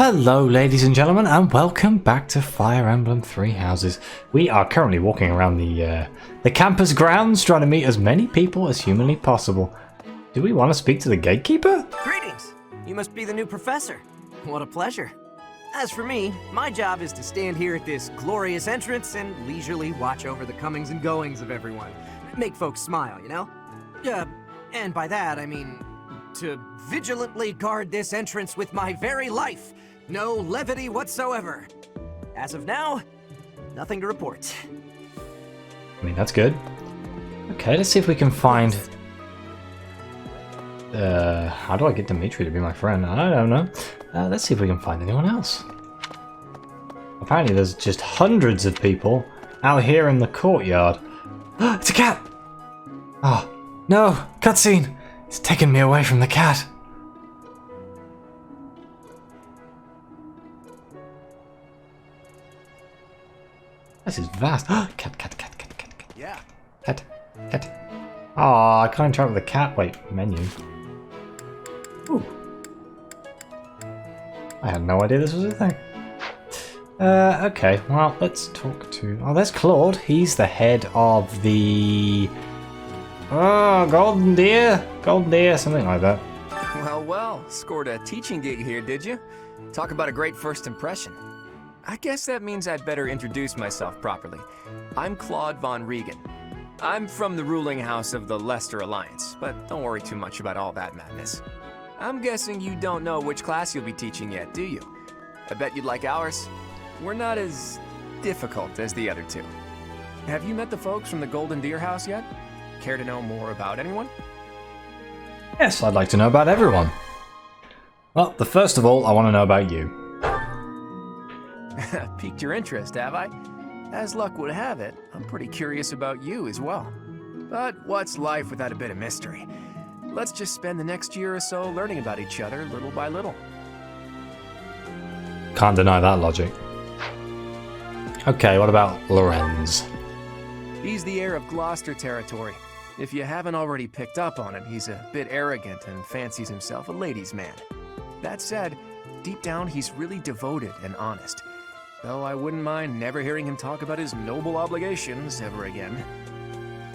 Hello ladies and gentlemen, and welcome back to Fire Emblem Three Houses. We are currently walking around the campus grounds trying to meet as many people as humanly possible. Do we want to speak to the gatekeeper? Greetings! You must be the new professor. What a pleasure. As for me, my job is to stand here at this glorious entrance and leisurely watch over the comings and goings of everyone. Make folks smile, you know? And by that I mean to vigilantly guard this entrance with my very life. No levity whatsoever. As of now, nothing to report. I mean, that's good. Okay, let's see if we can find... how do I get Dimitri to be my friend? I don't know. Let's see if we can find anyone else. Apparently there's just hundreds of people out here in the courtyard. It's a cat! Oh, no! Cutscene! It's taken me away from the cat. This is vast. Cat. Yeah. Cat. Oh, I can't interact with the cat. Wait, menu. Ooh. I had no idea this was a thing. Okay, well, let's talk to... Oh, there's Claude. He's the head of the... Oh, Golden Deer, something like that. Well, scored a teaching gig here, did you? Talk about a great first impression. I guess that means I'd better introduce myself properly. I'm Claude von Regan. I'm from the ruling house of the Leicester Alliance, but don't worry too much about all that madness. I'm guessing you don't know which class you'll be teaching yet, do you? I bet you'd like ours. We're not as difficult as the other two. Have you met the folks from the Golden Deer house yet? Care to know more about anyone? Yes, I'd like to know about everyone. Well, the first of all, I want to know about you. Piqued your interest, have I? As luck would have it, I'm pretty curious about you as well. But what's life without a bit of mystery? Let's just spend the next year or so learning about each other little by little. Can't deny that logic. Okay, what about Lorenz? He's the heir of Gloucester territory. If you haven't already picked up on it, he's a bit arrogant and fancies himself a ladies' man. That said, deep down he's really devoted and honest. Though I wouldn't mind never hearing him talk about his noble obligations ever again.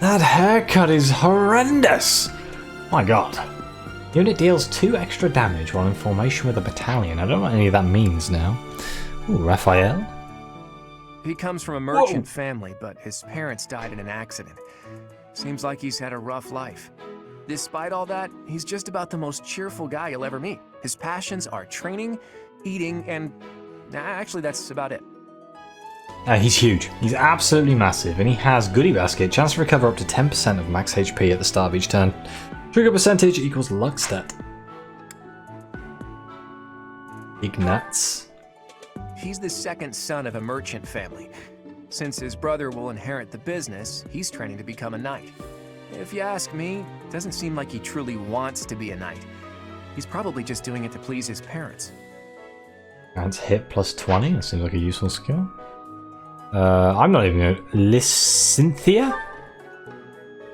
That haircut is horrendous! My god. Unit deals 2 extra damage while in formation with a battalion. I don't know what any of that means now. Ooh, Raphael? He comes from a merchant family, but his parents died in an accident. Seems like he's had a rough life. Despite all that, he's just about the most cheerful guy you'll ever meet. His passions are training, eating, and... actually, that's about it. He's huge. He's absolutely massive, and he has Goodie Basket, chance to recover up to 10% of max HP at the start of each turn. Trigger percentage equals luck stat. Ignatz. He's the second son of a merchant family. Since his brother will inherit the business, he's training to become a knight. If you ask me, it doesn't seem like he truly wants to be a knight. He's probably just doing it to please his parents. That's hit plus 20. That seems like a useful skill. I'm not even going to... Lysynthia?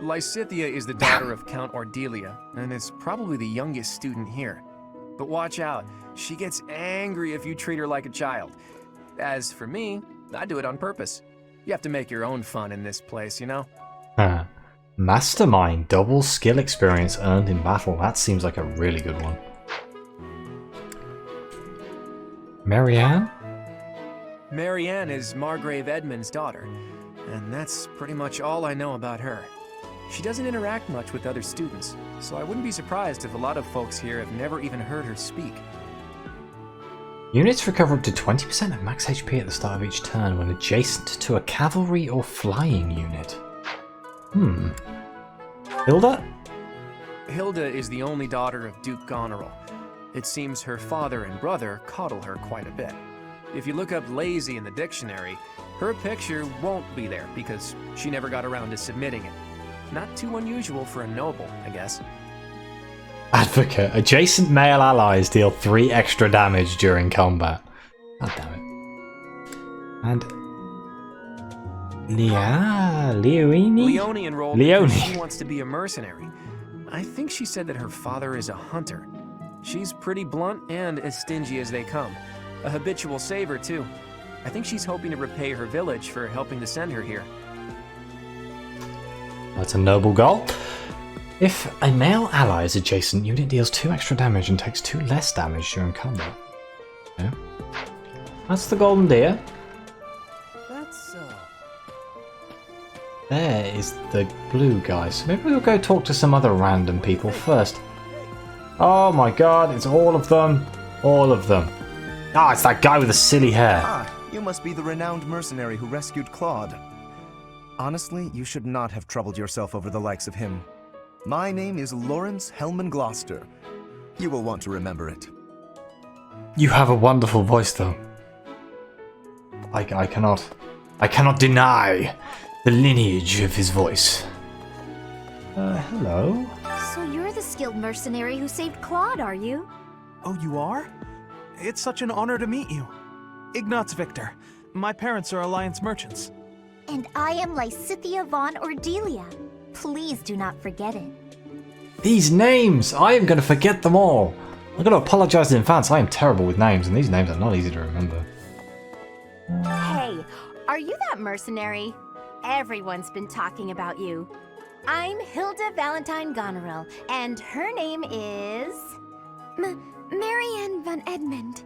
Lysithia is the daughter of Count Ordelia, and is probably the youngest student here. But watch out, she gets angry if you treat her like a child. As for me, I do it on purpose. You have to make your own fun in this place, you know? Mastermind, double skill experience earned in battle. That seems like a really good one. Marianne? Marianne is Margrave Edmund's daughter, and that's pretty much all I know about her. She doesn't interact much with other students, so I wouldn't be surprised if a lot of folks here have never even heard her speak. Units recover up to 20% of max HP at the start of each turn when adjacent to a cavalry or flying unit. Hilda? Hilda is the only daughter of Duke Goneril. It seems her father and brother coddle her quite a bit. If you look up lazy in the dictionary, her picture won't be there because she never got around to submitting it. Not too unusual for a noble, I guess. Advocate. Adjacent male allies deal 3 extra damage during combat. God damn it. And... Leone enrolled Leone. because she wants to be a mercenary. I think she said that her father is a hunter. She's pretty blunt and as stingy as they come. A habitual saver, too. I think she's hoping to repay her village for helping to send her here. That's a noble goal. If a male ally is adjacent, unit deals 2 extra damage and takes 2 less damage during combat. Yeah. That's the golden deer. That's, There is the blue guy. So maybe we'll go talk to some other random people first. Oh my god, it's all of them. All of them. Ah, it's that guy with the silly hair. Ah, you must be the renowned mercenary who rescued Claude. Honestly, you should not have troubled yourself over the likes of him. My name is Lawrence Hellman Gloucester. You will want to remember it. You have a wonderful voice, though. I cannot deny the lineage of his voice. Hello? So you're the skilled mercenary who saved Claude, are you? Oh, you are? It's such an honor to meet you. Ignatz Victor. My parents are Alliance merchants. And I am Lysithia von Ordelia. Please do not forget it. These names! I am going to forget them all. I'm going to apologize in advance. I am terrible with names, and these names are not easy to remember. Hey, are you that mercenary? Everyone's been talking about you. I'm Hilda Valentine Goneril, and her name is... Marianne von Edmund.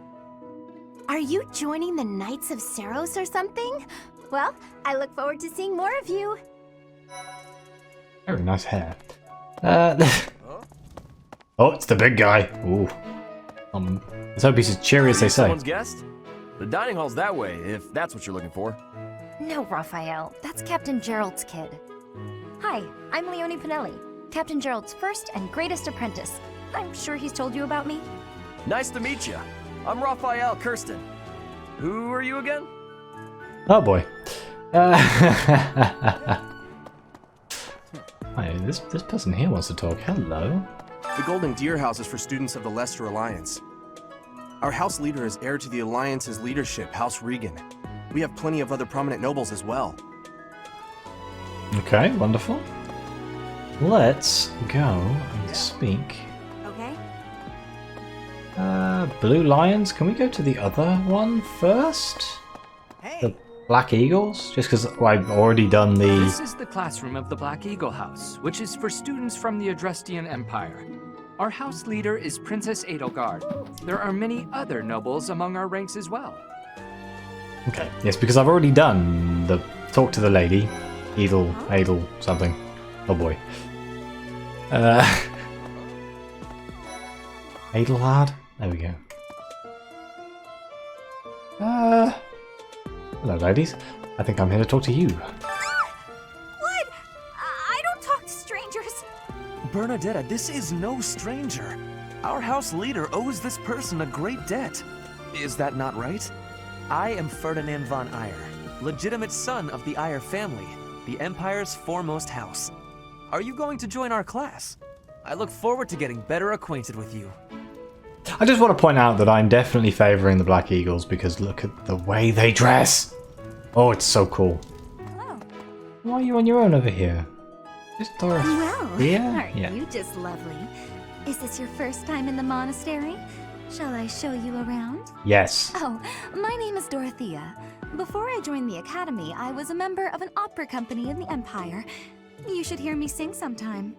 Are you joining the Knights of Saros or something? Well, I look forward to seeing more of you. Very nice hair. Oh, it's the big guy. Ooh. Let's hope he's as cheery as they say. Someone's guest? The dining hall's that way, if that's what you're looking for. No, Raphael, that's Captain Gerald's kid. Hi, I'm Leonie Pinelli, Captain Gerald's first and greatest apprentice. I'm sure he's told you about me. Nice to meet you. I'm Raphael Kirsten. Who are you again? Oh boy. Hi, this person here wants to talk. Hello. The Golden Deer House is for students of the Leicester Alliance. Our house leader is heir to the Alliance's leadership, House Regan. We have plenty of other prominent nobles as well. Okay, wonderful. Let's go and speak. Okay. Blue Lions, can we go to the other one first? The Black Eagles? Just because I've already done the... This is the classroom of the Black Eagle House, which is for students from the Adrestian Empire. Our house leader is Princess Edelgard. There are many other nobles among our ranks as well. Okay, yes, because I've already done the talk to the lady. Edel something. Oh boy. Edelhard? There we go. Hello, ladies. I think I'm here to talk to you. What? I don't talk to strangers. Bernadetta, this is no stranger. Our house leader owes this person a great debt. Is that not right? I am Ferdinand von Eyre, legitimate son of the Eyre family, the Empire's foremost house. Are you going to join our class? I look forward to getting better acquainted with you. I just want to point out that I'm definitely favouring the Black Eagles because look at the way they dress. Oh, it's so cool. Hello. Why are you on your own over here? Is Doris Well, here? aren't Yeah. you just lovely? Is this your first time in the monastery? Shall I show you around? Yes. Oh, my name is Dorothea. Before I joined the academy, I was a member of an opera company in the Empire. You should hear me sing sometime.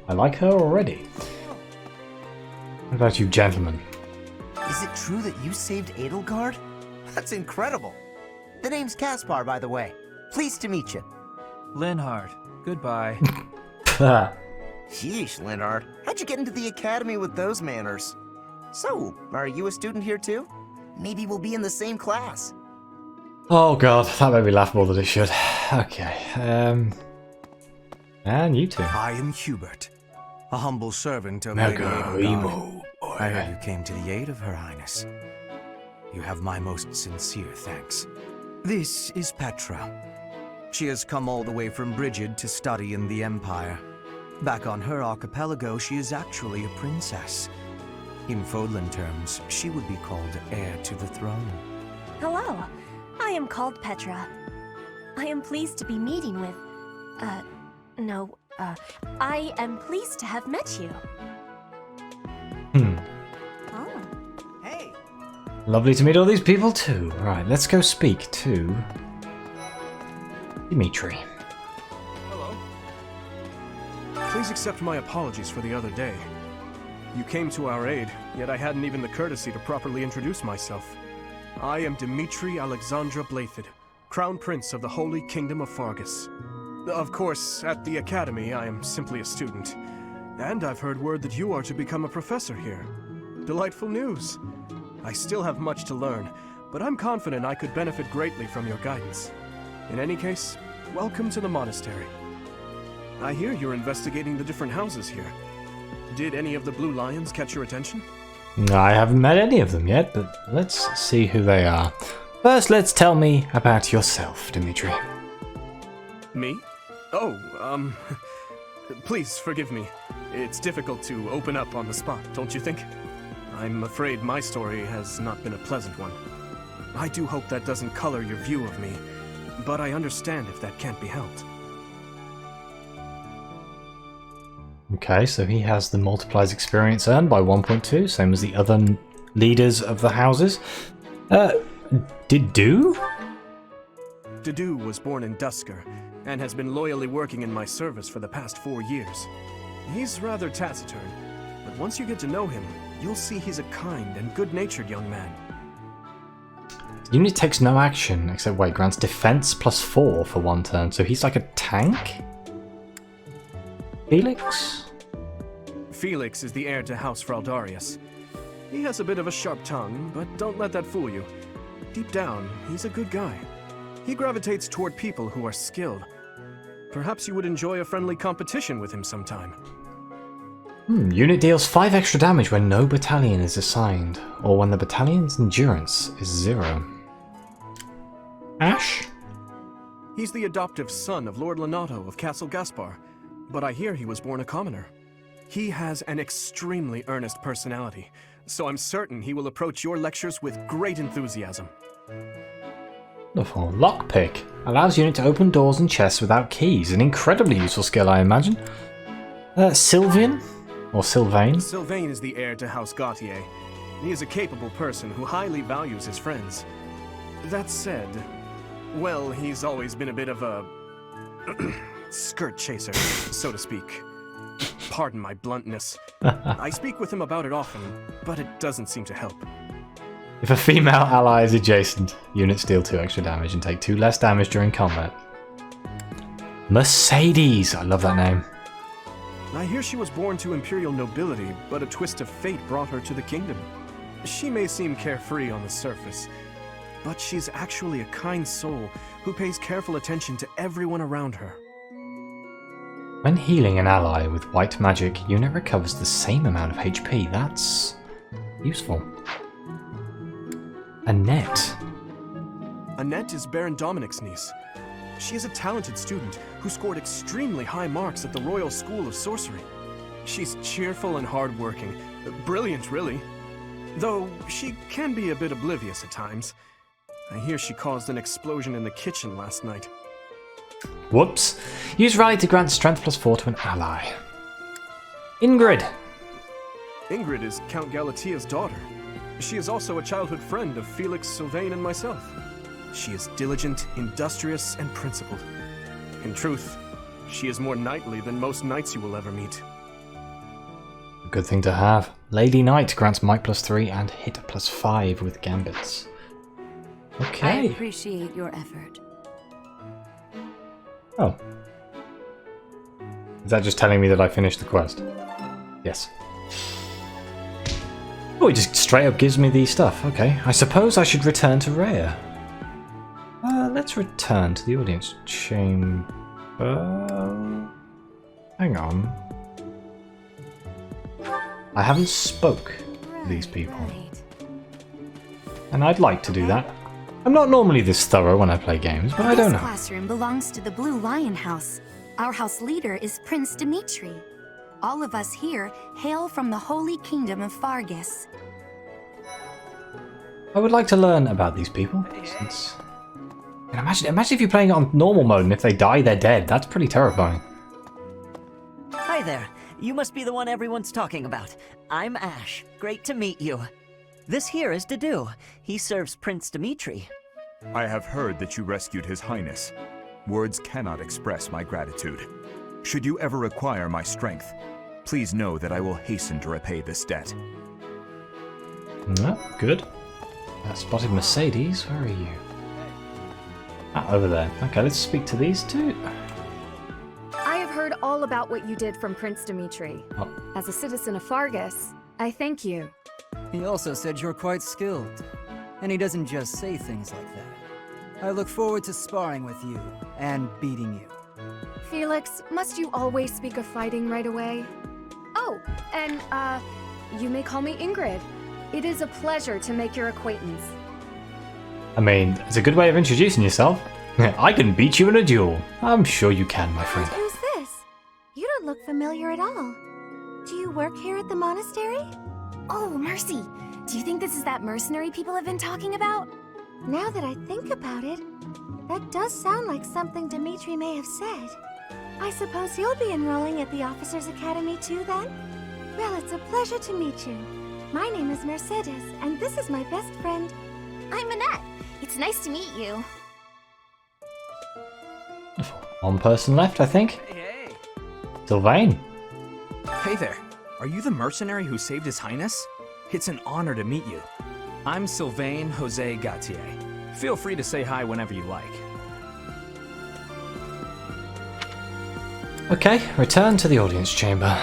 I like her already. What about you, gentlemen? Is it true that you saved Edelgard? That's incredible. The name's Caspar, by the way. Pleased to meet you. Linhard, goodbye. Sheesh, Linhard. How'd you get into the academy with those manners? So, are you a student here too? Maybe we'll be in the same class. Oh god, that made me laugh more than it should. Okay, and you two. I am Hubert, a humble servant of Now Lady go, Edelgard. emo boy. I heard you came to the aid of Her Highness. You have my most sincere thanks. This is Petra. She has come all the way from Brigid to study in the Empire. Back on her archipelago, she is actually a princess. In Fodlan terms, she would be called heir to the throne. Hello. I am called Petra. I am pleased to be meeting with... I am pleased to have met you. Hmm. Oh. Lovely to meet all these people too. Right, let's go speak to Dimitri. Hello. Please accept my apologies for the other day. You came to our aid, yet I hadn't even the courtesy to properly introduce myself. I am Dimitri Alexandra Blathid, Crown Prince of the Holy Kingdom of Fargus. Of course, at the Academy, I am simply a student. And I've heard word that you are to become a professor here. Delightful news. I still have much to learn, but I'm confident I could benefit greatly from your guidance. In any case, welcome to the monastery. I hear you're investigating the different houses here. Did any of the Blue Lions catch your attention? I haven't met any of them yet, but let's see who they are. First, let's tell me about yourself, Dimitri. Me? Oh, please forgive me. It's difficult to open up on the spot, don't you think? I'm afraid my story has not been a pleasant one. I do hope that doesn't color your view of me, but I understand if that can't be helped. Okay, so he has the multiplies experience earned by 1.2, same as the other leaders of the houses. Didu? Didu was born in Dusker, and has been loyally working in my service for the past 4 years. He's rather taciturn, but once you get to know him, you'll see he's a kind and good-natured young man. Unit takes no action, except grants defense +4 for 1 turn, so he's like a tank? Felix? Felix is the heir to House Fraldarius. He has a bit of a sharp tongue, but don't let that fool you. Deep down, he's a good guy. He gravitates toward people who are skilled. Perhaps you would enjoy a friendly competition with him sometime. Unit deals 5 extra damage when no battalion is assigned, or when the battalion's endurance is 0. Ash? He's the adoptive son of Lord Lenato of Castle Gaspar, but I hear he was born a commoner. He has an extremely earnest personality, so I'm certain he will approach your lectures with great enthusiasm. Wonderful. Lockpick. Allows unit to open doors and chests without keys. An incredibly useful skill, I imagine. Sylvian? Or Sylvain? Sylvain is the heir to House Gautier. He is a capable person who highly values his friends. That said, well, he's always been a bit of a skirt chaser, so to speak. Pardon my bluntness. I speak with him about it often, but it doesn't seem to help. If a female ally is adjacent, units deal 2 extra damage and take 2 less damage during combat. Mercedes! I love that name. I hear she was born to imperial nobility, but a twist of fate brought her to the kingdom. She may seem carefree on the surface, but she's actually a kind soul who pays careful attention to everyone around her. When healing an ally with white magic, unit recovers the same amount of HP. That's useful. Annette. Annette is Baron Dominic's niece. She is a talented student who scored extremely high marks at the Royal School of Sorcery. She's cheerful and hardworking. Brilliant, really. Though she can be a bit oblivious at times. I hear she caused an explosion in the kitchen last night. Whoops. Use Rally to grant strength +4 to an ally. Ingrid. Ingrid is Count Galatia's daughter. She is also a childhood friend of Felix, Sylvain, and myself. She is diligent, industrious, and principled. In truth, she is more knightly than most knights you will ever meet. A good thing to have. Lady Knight grants might +3 and hit +5 with gambits. Okay. I appreciate your effort. Oh. Is that just telling me that I finished the quest? Yes. Oh, it just straight up gives me the stuff. Okay. I suppose I should return to Rhea. Let's return to the audience chamber. Hang on. I haven't spoke to these people. And I'd like to do that. I'm not normally this thorough when I play games, but I don't know. This classroom belongs to the Blue Lion House. Our house leader is Prince Dimitri. All of us here hail from the Holy Kingdom of Fargus. I would like to learn about these people. Since... And imagine if you're playing it on normal mode and if they die, they're dead. That's pretty terrifying. Hi there. You must be the one everyone's talking about. I'm Ash. Great to meet you. This here is Dedu. He serves Prince Dimitri. I have heard that you rescued His Highness. Words cannot express my gratitude. Should you ever require my strength, please know that I will hasten to repay this debt. No, good. I spotted Mercedes. Where are you? Ah, over there. Okay, let's speak to these two. I have heard all about what you did from Prince Dimitri. Oh. As a citizen of Fargus, I thank you. He also said you're quite skilled. And he doesn't just say things like that. I look forward to sparring with you and beating you. Felix, must you always speak of fighting right away? Oh, and, you may call me Ingrid. It is a pleasure to make your acquaintance. I mean, it's a good way of introducing yourself. I can beat you in a duel. I'm sure you can, my friend. Who's this? You don't look familiar at all. Do you work here at the monastery? Oh, Mercy! Do you think this is that mercenary people have been talking about? Now that I think about it, that does sound like something Dimitri may have said. I suppose you'll be enrolling at the Officers' Academy too, then? Well, it's a pleasure to meet you. My name is Mercedes, and this is my best friend. I'm Annette. It's nice to meet you. One person left, I think. Hey. Sylvain. Hey there. Are you the mercenary who saved His Highness? It's an honor to meet you. I'm Sylvain Jose Gautier. Feel free to say hi whenever you like. Okay, return to the audience chamber.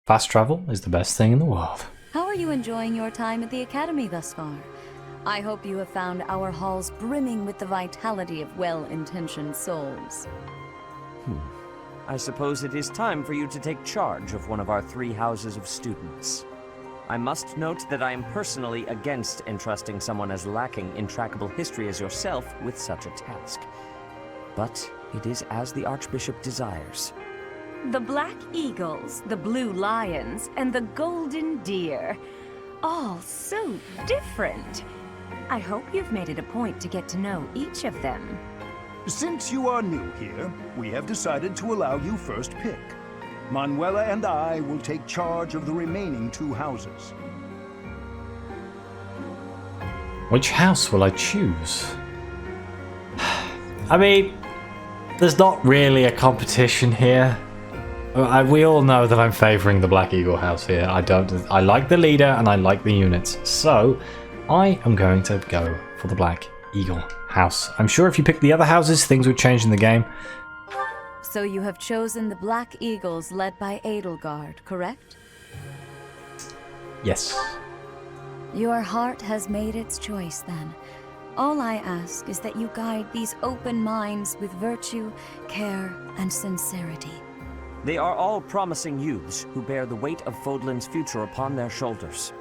Fast travel is the best thing in the world. How are you enjoying your time at the Academy thus far? I hope you have found our halls brimming with the vitality of well-intentioned souls. I suppose it is time for you to take charge of one of our 3 houses of students. I must note that I am personally against entrusting someone as lacking in trackable history as yourself with such a task. But it is as the Archbishop desires. The Black Eagles, the Blue Lions, and the Golden Deer. All so different. I hope you've made it a point to get to know each of them. Since you are new here, we have decided to allow you first pick. Manuela and I will take charge of the remaining 2 houses. Which house will I choose? I mean, there's not really a competition here. We all know that I'm favoring the Black Eagle house here. I like the leader and I like the units. So, I am going to go for the Black Eagle house. I'm sure if you pick the other houses, things would change in the game. So you have chosen the Black Eagles led by Edelgard, correct? Yes. Your heart has made its choice then. All I ask is that you guide these open minds with virtue, care, and sincerity. They are all promising youths who bear the weight of Fodlan's future upon their shoulders.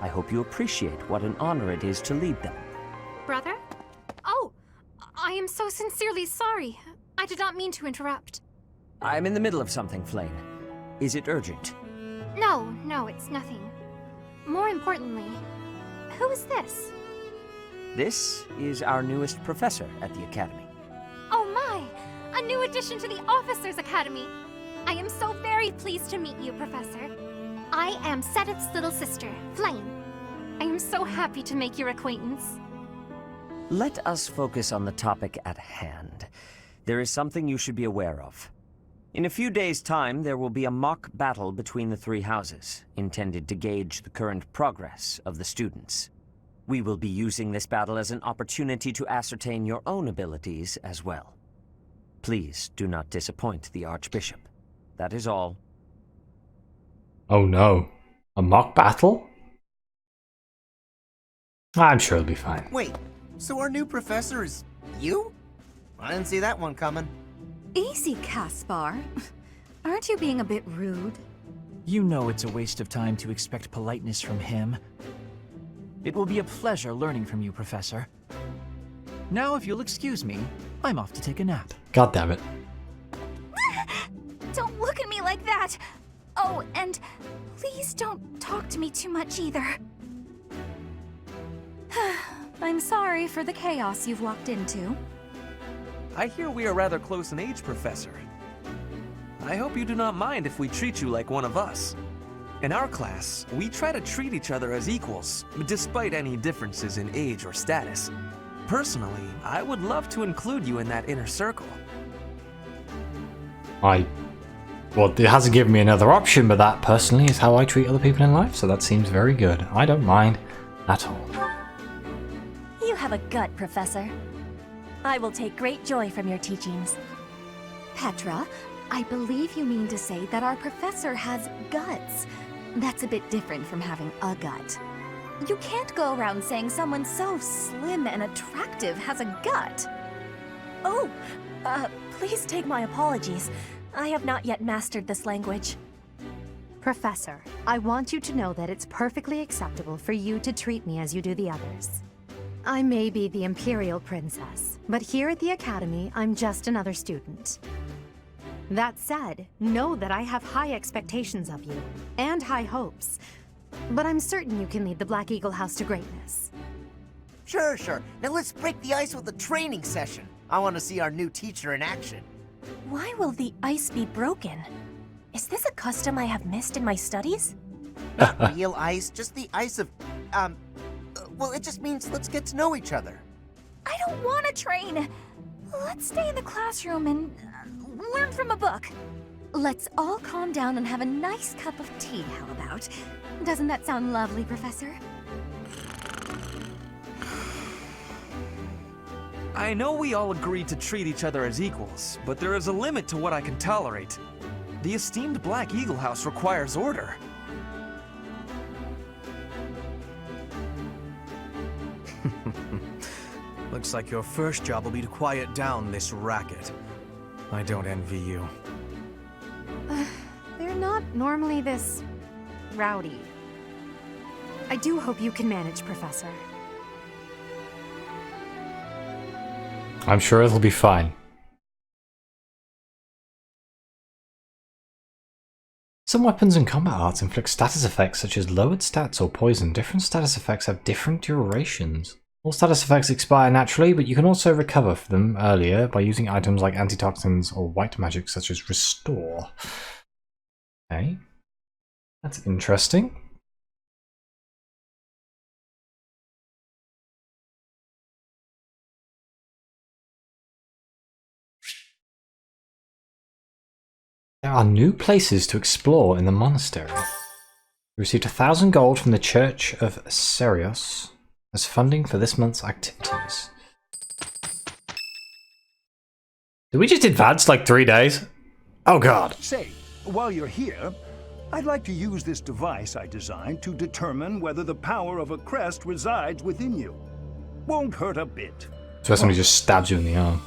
I hope you appreciate what an honor it is to lead them. Brother? Oh, I am so sincerely sorry. I did not mean to interrupt. I'm in the middle of something, Flame. Is it urgent? No, it's nothing. More importantly, who is this? This is our newest professor at the Academy. Oh my! A new addition to the Officers' Academy! I am so very pleased to meet you, Professor. I am Sedith's little sister, Flame. I am so happy to make your acquaintance. Let us focus on the topic at hand. There is something you should be aware of. In a few days' time, there will be a mock battle between the 3 houses, intended to gauge the current progress of the students. We will be using this battle as an opportunity to ascertain your own abilities as well. Please do not disappoint the Archbishop. That is all. Oh no. A mock battle? I'm sure it'll be fine. Wait, so our new professor is you? I didn't see that one coming. Easy, Caspar. Aren't you being a bit rude? You know it's a waste of time to expect politeness from him. It will be a pleasure learning from you, Professor. Now, if you'll excuse me, I'm off to take a nap. God damn it. Don't look at me like that! Oh, and please don't talk to me too much either. I'm sorry for the chaos you've walked into. I hear we are rather close in age, Professor. I hope you do not mind if we treat you like one of us. In our class, we try to treat each other as equals, despite any differences in age or status. Personally, I would love to include you in that inner circle. Well, it hasn't given me another option, but that personally is how I treat other people in life, so that seems very good. I don't mind at all. You have a gut, Professor. I will take great joy from your teachings. Petra, I believe you mean to say that our professor has guts. That's a bit different from having a gut. You can't go around saying someone so slim and attractive has a gut. Oh, please take my apologies. I have not yet mastered this language. Professor, I want you to know that it's perfectly acceptable for you to treat me as you do the others. I may be the Imperial Princess, but here at the Academy, I'm just another student. That said, know that I have high expectations of you, and high hopes. But I'm certain you can lead the Black Eagle House to greatness. Sure. Now let's break the ice with a training session. I want to see our new teacher in action. Why will the ice be broken? Is this a custom I have missed in my studies? Not real ice, just the ice of, well, it just means let's get to know each other. I don't want to train. Let's stay in the classroom and learn from a book. Let's all calm down and have a nice cup of tea, how about? Doesn't that sound lovely, Professor? I know we all agreed to treat each other as equals, but there is a limit to what I can tolerate. The esteemed Black Eagle House requires order. Looks like your first job will be to quiet down this racket. I don't envy you. They're not normally this rowdy. I do hope you can manage, Professor. I'm sure it'll be fine. Some weapons and combat arts inflict status effects such as lowered stats or poison. Different status effects have different durations. All status effects expire naturally, but you can also recover from them earlier by using items like antitoxins or white magic such as Restore. Okay. That's interesting. There are new places to explore in the monastery. We received 1,000 gold from the Church of Serios as funding for this month's activities. Did we just advance like 3 days? Oh god. Say, while you're here, I'd like to use this device I designed to determine whether the power of a crest resides within you. Won't hurt a bit. So somebody just stabs you in the arm.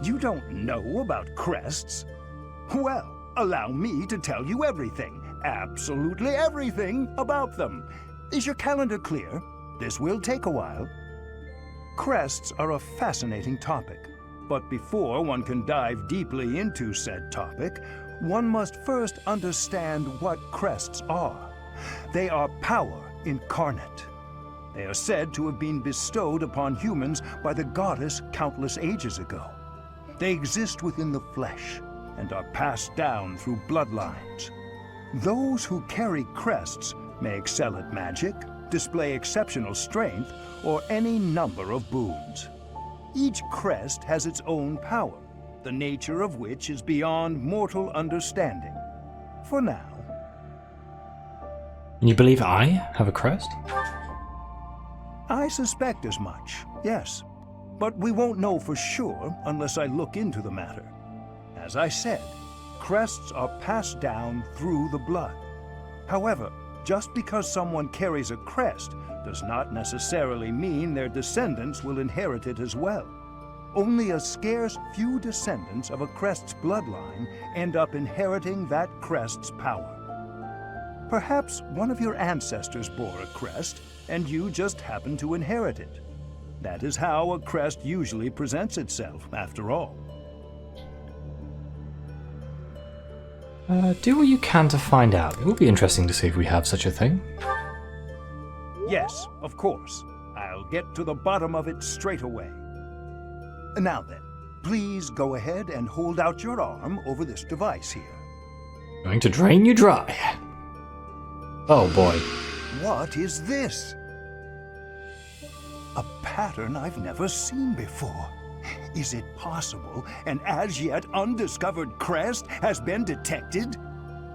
You don't know about crests? Well, allow me to tell you everything, absolutely everything about them. Is your calendar clear? This will take a while. Crests are a fascinating topic, but before one can dive deeply into said topic, one must first understand what crests are. They are power incarnate. They are said to have been bestowed upon humans by the goddess countless ages ago. They exist within the flesh and are passed down through bloodlines. Those who carry crests may excel at magic, display exceptional strength, or any number of boons. Each crest has its own power, the nature of which is beyond mortal understanding. For now. And you believe I have a crest? I suspect as much, yes. But we won't know for sure unless I look into the matter. As I said, crests are passed down through the blood. However, just because someone carries a crest does not necessarily mean their descendants will inherit it as well. Only a scarce few descendants of a crest's bloodline end up inheriting that crest's power. Perhaps one of your ancestors bore a crest, and you just happen to inherit it. That is how a crest usually presents itself, after all. Do what you can to find out. It will be interesting to see if we have such a thing. Yes, of course. I'll get to the bottom of it straight away. Now then, Please go ahead and hold out your arm over this device here. Going to drain you dry. Oh boy. What is this? A pattern I've never seen before. Is it possible an as yet undiscovered crest has been detected?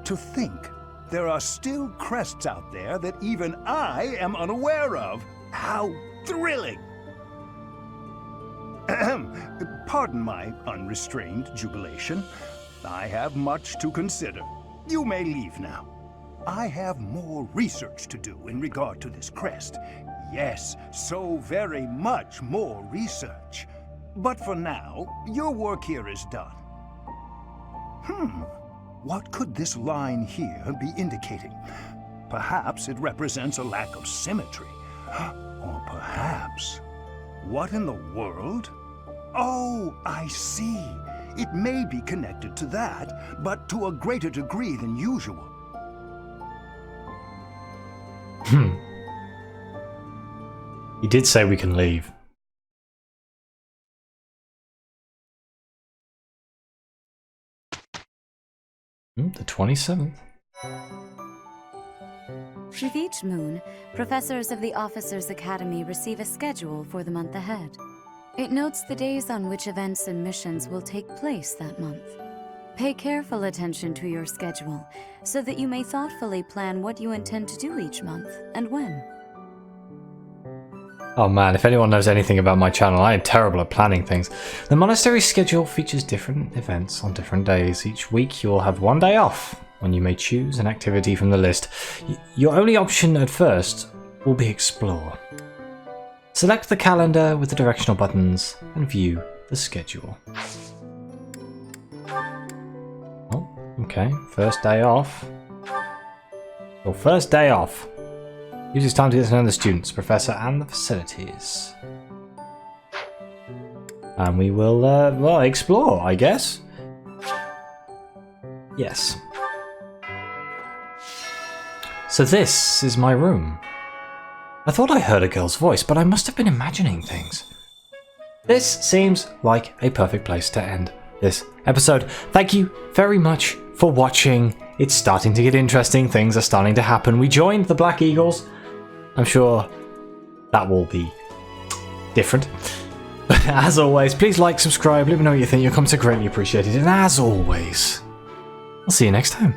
To think there are still crests out there that even I am unaware of. How thrilling! Pardon my unrestrained jubilation. I have much to consider. You may leave now. I have more research to do in regard to this crest. Yes, so very much more research. But for now, your work here is done. What could this line here be indicating? Perhaps it represents a lack of symmetry. Or perhaps... What in the world? Oh, I see. It may be connected to that, but to a greater degree than usual. He did say we can leave. The 27th. With each moon, professors of the Officers' Academy receive a schedule for the month ahead. It notes the days on which events and missions will take place that month. Pay careful attention to your schedule, so that you may thoughtfully plan what you intend to do each month, and when. Oh man, if anyone knows anything about my channel, I am terrible at planning things. The monastery schedule features different events on different days. Each week you will have one day off, when you may choose an activity from the list. Your only option at first will be Explore. Select the calendar with the directional buttons and view the schedule. Oh, okay, first day off. Your first day off. Uses time to get to know the students, professor, and the facilities. And we will, well, explore, I guess. Yes. So this is my room. I thought I heard a girl's voice, but I must have been imagining things. This seems like a perfect place to end this episode. Thank you very much for watching. It's starting to get interesting. Things are starting to happen. We joined the Black Eagles. I'm sure that will be different. But as always, please like, subscribe, let me know what you think. Your comments are greatly appreciated. And as always, I'll see you next time.